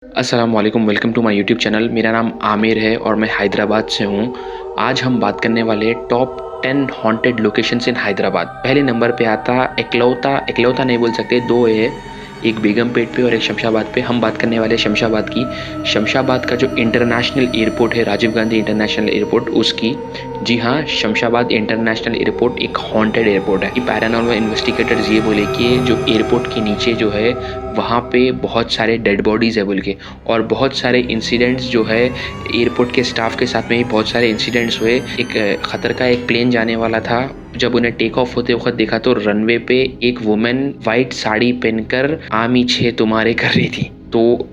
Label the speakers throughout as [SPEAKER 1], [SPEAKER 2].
[SPEAKER 1] अस्सलाम वालेकुम, welcome to my YouTube channel. मेरा नाम आमिर है और मैं हैदराबाद से हूँ। आज हम बात करने वाले हैं टॉप 10 हॉन्टेड लोकेशंस इन हैदराबाद। पहले नंबर पे आता इकलौता इकलौता नहीं बोल सकते, दो है, एक बेगमपेट पे और एक शमशाबाद पे। हम बात करने वाले हैं शमशाबाद की। शमशाबाद का जो इंटरनेशनल एयरपोर्ट है, राजीव गांधी इंटरनेशनल एयरपोर्ट, उसकी। जी हाँ, शमशाबाद इंटरनेशनल एयरपोर्ट एक हॉन्टेड एयरपोर्ट है। पैरानॉर्मल इन्वेस्टिगेटर्स ये बोले कि जो एयरपोर्ट के नीचे जो है वहाँ पे बहुत सारे डेड बॉडीज़ है बोल के, और बहुत सारे इंसिडेंट्स जो है एयरपोर्ट के स्टाफ के साथ में ही बहुत सारे इंसिडेंट्स हुए। एक खतर का एक प्लेन जाने वाला था, जब उन्हें टेक ऑफ होते वक्त देखा तो रनवे पे एक वुमेन वाइट साड़ी पहनकर आमी छे तुम्हारे कर रही थी। तो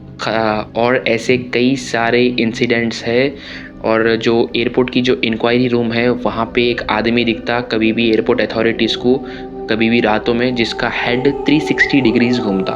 [SPEAKER 1] और ऐसे कई सारे इंसिडेंट्स है। और जो एयरपोर्ट की जो इंक्वायरी रूम है वहाँ पे एक आदमी दिखता कभी भी एयरपोर्ट अथॉरिटीज़ को, कभी भी रातों में, जिसका हेड 360 डिग्रीज घूमता।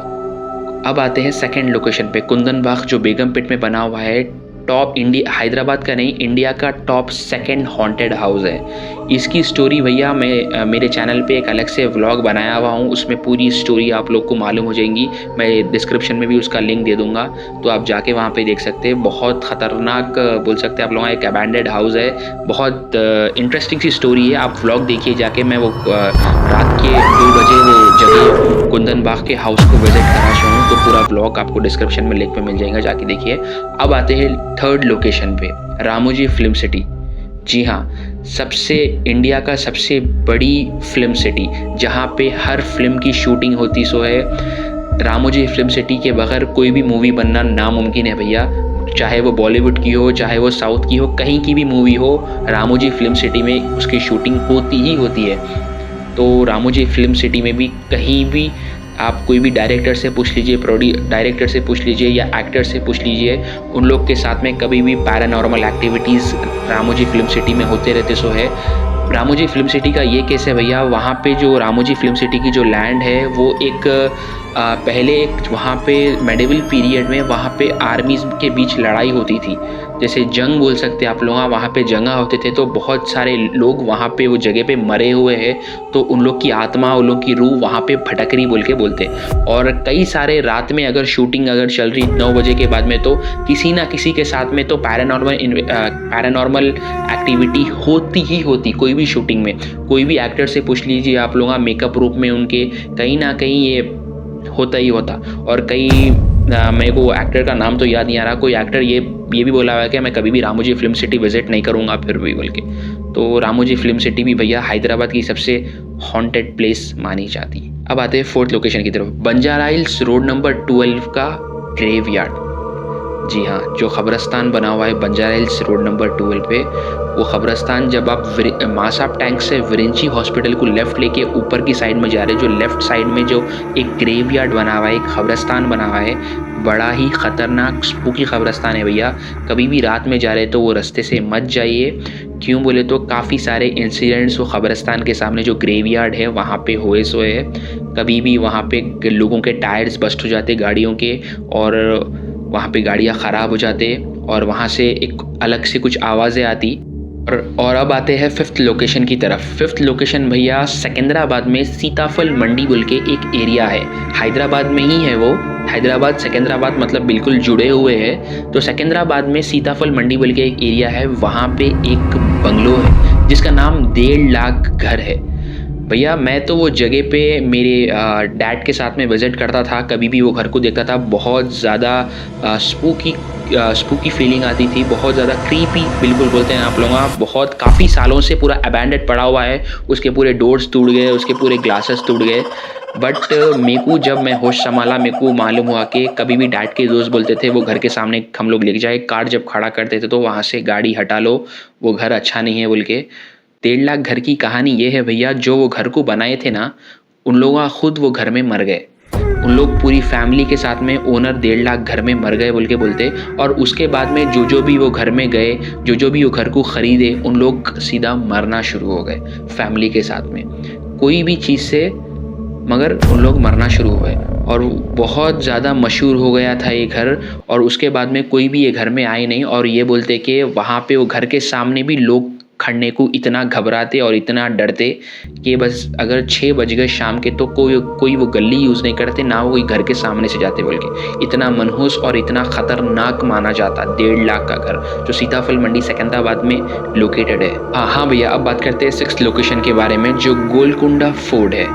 [SPEAKER 1] अब आते हैं सेकंड लोकेशन पे, कुंदन बाग, जो बेगमपेट में बना हुआ है। टॉप इंडिया, हैदराबाद का नहीं, इंडिया का टॉप सेकंड हॉन्टेड हाउस है। इसकी स्टोरी भैया मैं मेरे चैनल पे एक अलग से व्लॉग बनाया हुआ हूँ, उसमें पूरी स्टोरी आप लोग को मालूम हो जाएंगी। मैं डिस्क्रिप्शन में भी उसका लिंक दे दूँगा, तो आप जाके वहाँ पे देख सकते हैं। बहुत ख़तरनाक बोल सकते हैं आप लोग, एक अबैंडेड हाउस है। बहुत इंटरेस्टिंग सी स्टोरी है, आप व्लॉग देखिए जाके। मैं वो रात के 2 बजे वो जगह कुंदन बाग के हाउस को विजिट करा हूँ, तो पूरा व्लॉग आपको डिस्क्रिप्शन में लिंक पे मिल जाएगा, जाके देखिए। अब आते हैं थर्ड लोकेशन पे, रामोजी फिल्म सिटी। जी हाँ, सबसे इंडिया का सबसे बड़ी फिल्म सिटी, जहाँ पे हर फिल्म की शूटिंग होती सो है। रामोजी फिल्म सिटी के बगैर कोई भी मूवी बनना नामुमकिन है भैया। चाहे वो बॉलीवुड की हो, चाहे वो साउथ की हो, कहीं की भी मूवी हो, रामोजी फिल्म सिटी में उसकी शूटिंग होती ही होती है। तो रामोजी फिल्म सिटी में भी कहीं भी आप कोई भी डायरेक्टर से पूछ लीजिए, डायरेक्टर से पूछ लीजिए या एक्टर से पूछ लीजिए, उन लोग के साथ में कभी भी paranormal activities Ramoji film city में होते रहते सो है। रामोजी फिल्म सिटी का ये केस है भैया, वहाँ पे जो रामोजी फिल्म सिटी की जो लैंड है वो एक पहले एक वहाँ पे मेडिवल पीरियड में वहाँ पे आर्मीज़ के बीच लड़ाई होती थी, जैसे जंग बोल सकते हैं आप लोग। वहाँ पे जंगा होते थे, तो बहुत सारे लोग वहाँ पे वो जगह पे मरे हुए हैं, तो उन लोग की आत्मा, उन लोग की रूह वहाँ पे भटक रही बोल के बोलते। और कई सारे रात में अगर शूटिंग अगर चल रही 9 बजे के बाद में, तो किसी ना किसी के साथ में तो पैरानॉर्मल एक्टिविटी होती ही होती। कोई भी शूटिंग में, कोई भी एक्टर से पूछ लीजिए आप लोग, मेकअप रूप में उनके कहीं ना कहीं ये होता ही होता। और कई मेरे को एक्टर का नाम तो याद नहीं आ रहा, कोई एक्टर ये भी बोला हुआ है कि मैं कभी भी रामोजी फिल्म सिटी विजिट नहीं करूँगा फिर भी बोल के। तो रामोजी फिल्म सिटी भी भैया हैदराबाद की सबसे हॉन्टेड प्लेस मानी जाती है। अब आते हैं फोर्थ लोकेशन की तरफ, बंजारा हिल्स रोड नंबर 12 का ग्रेवयार्ड। जी हाँ, जो खबरस्तान बना हुआ है बंजारा हिल्स रोड नंबर 12 पे, वो खबरस्तान जब आप मासाप टैंक से विरेंची हॉस्पिटल को लेफ़्ट लेके ऊपर की साइड में जा रहे हैं, जो लेफ़्ट साइड में जो एक ग्रेवयार्ड बना हुआ है, एक खबरस्तान बना हुआ है, बड़ा ही ख़तरनाक स्पूकी खबरस्तान है भैया। कभी भी रात में जा रहे तो वो रास्ते से मत जाइए। क्यों बोले तो काफ़ी सारे इंसिडेंट्स वो खबरस्तान के सामने जो ग्रेवयार्ड है वहाँ पे हुए सोए है। कभी भी वहाँ पे लोगों के टायर्स बस्ट हो जाते गाड़ियों के, और वहाँ पे गाड़ियाँ ख़राब हो जाते, और वहाँ से एक अलग से कुछ आवाज़ें आती। और अब आते हैं फिफ्थ लोकेशन की तरफ। फिफ्थ लोकेशन भैया सिकंदराबाद में सीताफल मंडी बोल के एक एरिया है, हैदराबाद में ही है वो। हैदराबाद सिकंदराबाद मतलब बिल्कुल जुड़े हुए हैं। तो सिकंदराबाद में सीताफल मंडी बोल के एक एरिया है, वहाँ पे एक बंगलो है जिसका नाम 1.5 लाख घर है भैया। मैं तो वो जगह पे मेरे डैड के साथ में विज़िट करता था, कभी भी वो घर को देखता था, बहुत ज़्यादा स्पूकी फीलिंग आती थी, बहुत ज़्यादा क्रीपी बिल्कुल बोलते हैं आप लोग। बहुत काफ़ी सालों से पूरा अबैंडेड पड़ा हुआ है, उसके पूरे डोर्स टूट गए, उसके पूरे ग्लासेस टूट गए। बट मेरे को जब मैं होश संभाला, मेरे को मालूम हुआ कि कभी भी डैड के दोस्त बोलते थे वो घर के सामने हम लोग लेके जाए, कार जब खड़ा करते थे तो वहाँ से गाड़ी हटा लो, वो घर अच्छा नहीं है बोल के। 1.5 लाख घर की कहानी ये है भैया, जो वो घर को बनाए थे ना, उन लोग खुद वो घर में मर गए। उन लोग पूरी फैमिली के साथ में, ओनर 1.5 लाख घर में मर गए बोल के बोलते। और उसके बाद में जो भी वो घर में गए, जो भी वो घर को ख़रीदे, उन लोग सीधा मरना शुरू हो गए फैमिली के साथ में, कोई भी चीज़ से, मगर उन लोग मरना शुरू हुए। और बहुत ज़्यादा मशहूर हो गया था ये घर, और उसके बाद में कोई भी ये घर में आए नहीं। और ये बोलते कि वहाँ पे वो घर के सामने भी लोग खड़ने को इतना घबराते और इतना डरते कि बस अगर 6 बज गए शाम के तो कोई वो गली यूज़ नहीं करते, ना वो कोई घर के सामने से जाते, बोल के इतना मनहूस और इतना ख़तरनाक माना जाता। 1.5 लाख का घर जो सीताफल मंडी सिकंदराबाद में लोकेटेड है। हाँ भैया, अब बात करते हैं 6th लोकेशन के बारे में, जो गोलकुंडा फोर्ट है।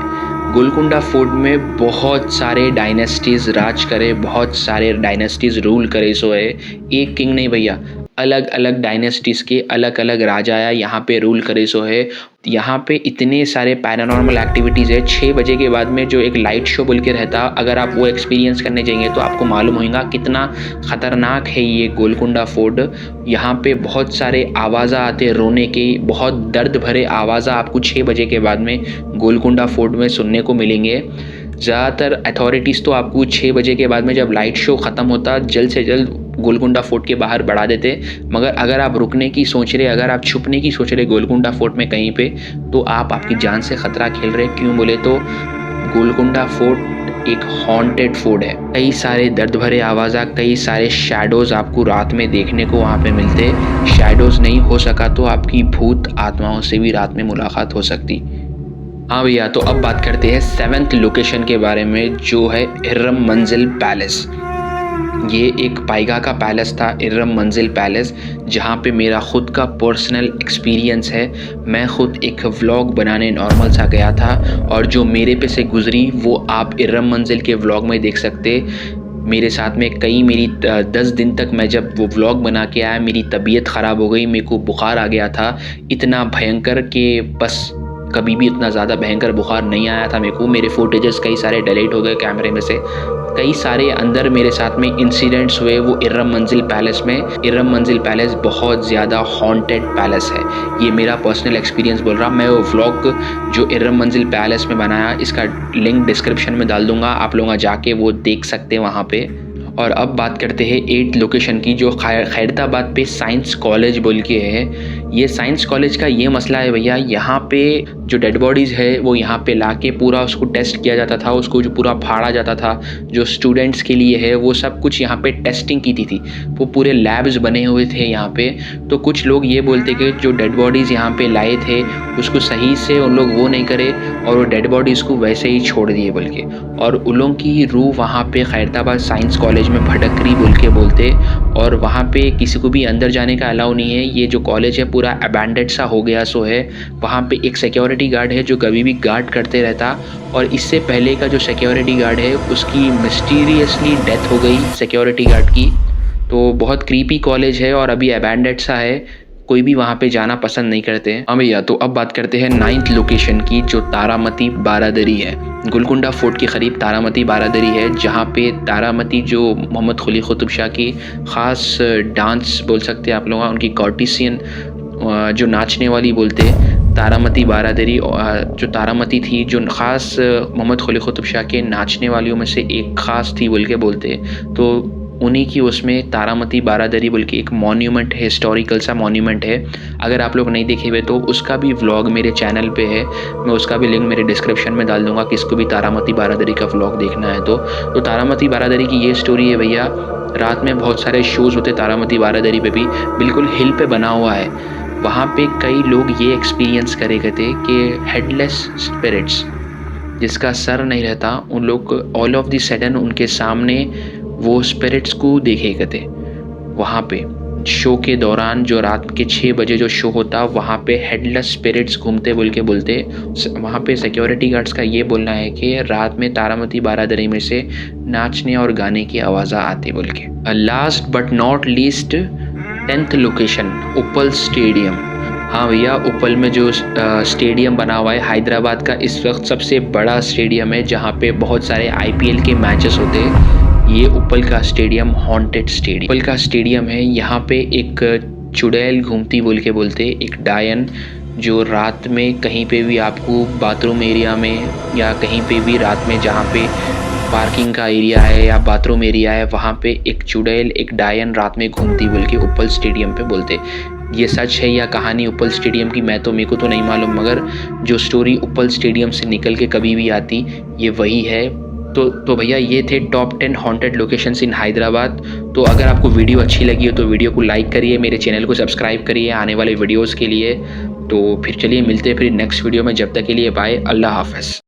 [SPEAKER 1] गोलकुंडा फोर्ट में बहुत सारे डायनेस्टीज़ राज करे, बहुत सारे डायनेस्टीज़ रूल करे सो है। एक किंग नहीं भैया, अलग अलग डायनेस्टीज़ के अलग अलग राजा यहाँ पे रूल करे सो है। यहाँ पे इतने सारे पैरानॉर्मल एक्टिविटीज़ है। 6 बजे के बाद में जो एक लाइट शो बोल के रहता, अगर आप वो एक्सपीरियंस करने जाएंगे तो आपको मालूम होगा कितना ख़तरनाक है ये गोलकुंडा फोर्ट। यहाँ पे बहुत सारे आवाज़ आते रोने के, बहुत दर्द भरे आवाज़ आपको 6 बजे के बाद में गोलकुंडा फोर्ट में सुनने को मिलेंगे। ज़्यादातर अथॉरिटीज़ तो आपको 6 बजे के बाद में जब लाइट शो ख़त्म होता जल्द से जल्द गोलकुंडा फोर्ट के बाहर बढ़ा देते, मगर अगर आप रुकने की सोच रहे, अगर आप छुपने की सोच रहे गोलकुंडा फोर्ट में कहीं पे, तो आप आपकी जान से ख़तरा खेल रहे। क्यों बोले तो गोलकुंडा फोर्ट एक हॉन्टेड फोर्ट है। कई सारे दर्द भरे आवाज़, कई सारे शैडोज़ आपको रात में देखने को वहाँ पे मिलते। शैडोज़ नहीं हो सका तो आपकी भूत आत्माओं से भी रात में मुलाकात हो सकती। हाँ भैया, तो अब बात करते हैं 7th लोकेशन के बारे में, जो है इर्रम मंजिल पैलेस। ये एक पाइगा का पैलेस था, इर्रम मंजिल पैलेस, जहाँ पे मेरा ख़ुद का पर्सनल एक्सपीरियंस है। मैं ख़ुद एक व्लॉग बनाने नॉर्मल सा गया था और जो मेरे पे से गुजरी वो आप इर्रम मंजिल के व्लॉग में देख सकते। मेरे साथ में मेरी 10 दिन तक मैं जब वो व्लॉग बना के आया, मेरी तबीयत ख़राब हो गई, मेरे को बुखार आ गया था इतना भयंकर कि बस कभी भी इतना ज़्यादा भयंकर बुखार नहीं आया था मेरे को। मेरे फुटेजेस कई सारे डिलीट हो गए कैमरे में से। कई सारे अंदर मेरे साथ में इंसिडेंट्स हुए वो इर्रम मंजिल पैलेस में। इर्रम मंजिल पैलेस बहुत ज़्यादा हॉन्टेड पैलेस है, ये मेरा पर्सनल एक्सपीरियंस बोल रहा। मैं वो व्लॉग जो इर्रम मंजिल पैलेस में बनाया, इसका लिंक डिस्क्रिप्शन में डाल दूँगा, आप लोग जाके वो देख सकते हैं वहाँ पे। और अब बात करते हैं 8th लोकेशन की, जो खैरताबाद पे साइंस कॉलेज बोल के है। ये साइंस कॉलेज का ये मसला है भैया, यहाँ पे जो डेड बॉडीज़ है वो यहाँ पे लाके पूरा उसको टेस्ट किया जाता था, उसको जो पूरा फाड़ा जाता था। जो स्टूडेंट्स के लिए है वो सब कुछ यहाँ पे टेस्टिंग की थी। वो पूरे लैब्स बने हुए थे यहाँ पे। तो कुछ लोग ये बोलते कि जो डेड बॉडीज़ यहाँ पे लाए थे उसको सही से उन लोग वो नहीं करे और वो डेड बॉडीज़ को वैसे ही छोड़ दिए बोल के, और उन लोगों की रूह वहाँ पे खैरताबाद साइंस कॉलेज में भटक रही बोल के बोलते। और वहाँ पे किसी को भी अंदर जाने का अलाउ नहीं है। ये जो कॉलेज है पूरा अबैंडेड सा हो गया सो है। वहाँ पे एक सिक्योरिटी गार्ड है जो कभी भी गार्ड करते रहता, और इससे पहले का जो सिक्योरिटी गार्ड है उसकी मिस्टीरियसली डेथ हो गई सिक्योरिटी गार्ड की। तो बहुत क्रीपी कॉलेज है और अभी अबैंडेड सा है, कोई भी वहाँ पे जाना पसंद नहीं करते हैं। हाँ भैया, तो अब बात करते हैं 9th लोकेशन की, जो तारामती बारादरी है। गोलकुंडा फोर्ट के करीब तारामती बारादरी है, जहाँ पे तारामती जो मोहम्मद कुली कुतुब शाह की ख़ास डांस बोल सकते हैं आप लोग, उनकी कॉर्टिसियन जो नाचने वाली बोलते, तारामती बारादरी जो तारामती थी, जो ख़ास मोहम्मद कुली कुतुब शाह के नाचने वालियों में से एक ख़ास थी बोल के बोलते। तो उन्हीं की उसमें तारामती बारादरी बोल के एक मॉन्यूमेंट है, हिस्टोरिकल सा मॉन्यूमेंट है। अगर आप लोग नहीं देखे हुए तो उसका भी व्लॉग मेरे चैनल पे है, मैं उसका भी लिंक मेरे डिस्क्रिप्शन में डाल दूंगा, किसको भी तारामती बारादरी का व्लॉग देखना है तो तारामती बारादरी की ये स्टोरी है भैया। रात में बहुत सारे शोज़ होते तारामती बारादरी पे भी, बिल्कुल हिल पे बना हुआ है। वहाँ पे कई लोग ये एक्सपीरियंस करे गए थे कि हेडलेस स्पिरिट्स, जिसका सर नहीं रहता, उन लोग ऑल ऑफ द सडन उनके सामने वो स्पिरिट्स को देखे गए थे। वहाँ पे शो के दौरान जो रात के 6 बजे जो शो होता, वहाँ पे हेडलेस स्पिरिट्स घूमते बोल के बोलते। वहाँ पे सिक्योरिटी गार्ड्स का ये बोलना है कि रात में तारामती बारादरी में से नाचने और गाने की आवाज़ आती बोल के। Last but not least 10th location, उपल स्टेडियम। हाँ भैया, उपल में जो स्टेडियम बना हुआ है हैदराबाद का इस वक्त सबसे बड़ा स्टेडियम है, जहाँ पे बहुत सारे IPL के मैचेस होते हैं। ये उपल का स्टेडियम हॉन्टेड स्टेडियम, उपल का स्टेडियम है। यहाँ पे एक चुड़ैल घूमती बोल के बोलते, एक डायन, जो रात में कहीं पे भी आपको बाथरूम एरिया में या कहीं पे भी रात में जहाँ पे पार्किंग का एरिया है या बाथरूम एरिया है, वहाँ पे एक चुड़ैल, एक डायन रात में घूमती बोल के उपल स्टेडियम पे बोलते। ये सच है या कहानी उपल स्टेडियम की, मेरे को तो नहीं मालूम, मगर जो स्टोरी उपल स्टेडियम से निकल के कभी भी आती, ये वही है। तो भैया ये थे टॉप 10 हॉन्टेड लोकेशंस इन हैदराबाद। तो अगर आपको वीडियो अच्छी लगी हो तो वीडियो को लाइक करिए, मेरे चैनल को सब्सक्राइब करिए आने वाले वीडियोज़ के लिए। तो फिर चलिए मिलते हैं फिर नेक्स्ट वीडियो में, जब तक के लिए बाय, अल्लाह हाफ़िज़।